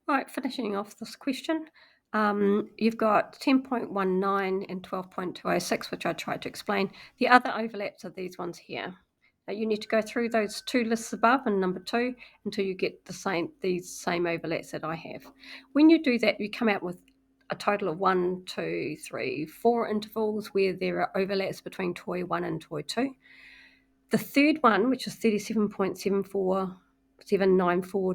Right, finishing off this question. You've got 10.19 and 12.206, which I tried to explain. The other overlaps are these ones here. Now you need to go through those two lists above in number 2 until you get these same overlaps that I have. When you do that, you come out with a total of 1, 2, 3, 4 intervals where there are overlaps between toy 1 and toy 2. The third one, which is 37.794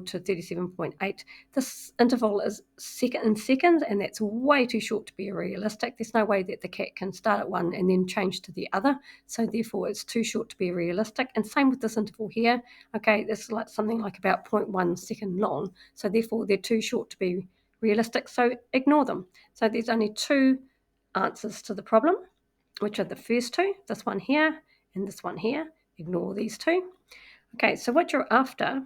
to 37.8, this interval is in seconds, and that's way too short to be realistic. There's no way that the cat can start at one and then change to the other, so therefore it's too short to be realistic. And same with this interval here. Okay, this is like something like about 0.1 second long, so therefore they're too short to be realistic, so ignore them. So there's only two answers to the problem, which are the first two, this one here and this one here. Ignore these two. Okay, so what you're after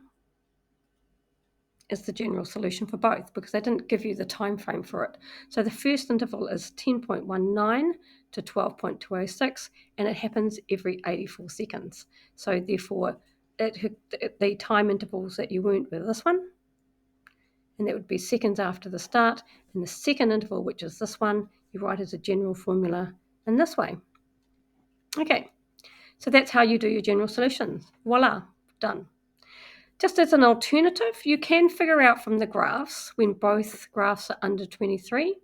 is the general solution for both, because they didn't give you the time frame for it. So the first interval is 10.19 to 12.206, and it happens every 84 seconds. So therefore, the time intervals that you weren't were this one, and that would be seconds after the start. And the second interval, which is this one, you write as a general formula in this way. Okay, so that's how you do your general solutions. Voila, done. Just as an alternative, you can figure out from the graphs when both graphs are under 23.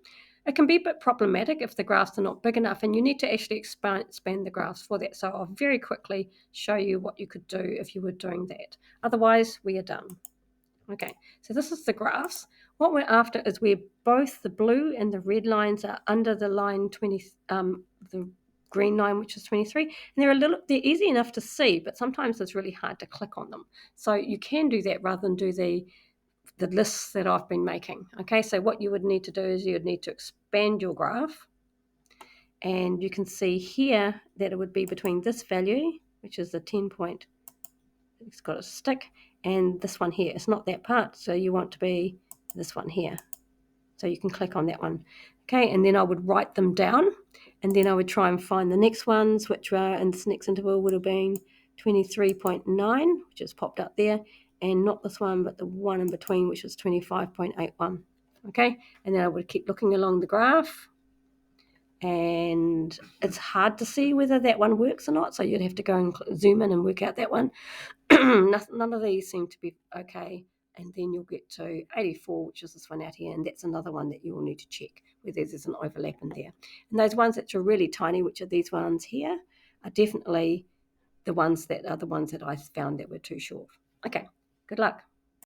It can be a bit problematic if the graphs are not big enough, and you need to actually expand the graphs for that. So I'll very quickly show you what you could do if you were doing that. Otherwise, we are done. Okay, so this is the graphs. What we're after is where both the blue and the red lines are under the line 20, the green line, which is 23, and they're easy enough to see, but sometimes it's really hard to click on them. So you can do that rather than do the lists that I've been making. Okay, so what you would need to do is you would need to expand your graph, and you can see here that it would be between this value, which is the 10 point, it's got a stick, and this one here. It's not that part, so you want to be this one here. So you can click on that one. Okay, and then I would write them down, and then I would try and find the next ones, which were in this next interval would have been 23.9, which is popped up there, and not this one, but the one in between, which is 25.81. Okay, and then I would keep looking along the graph, and it's hard to see whether that one works or not, so you'd have to go and zoom in and work out that one. None of these seem to be okay. And then you'll get to 84, which is this one out here, and that's another one that you will need to check whether there's an overlap in there. And those ones that are really tiny, which are these ones here, are definitely the ones that I found that were too short. Okay, good luck.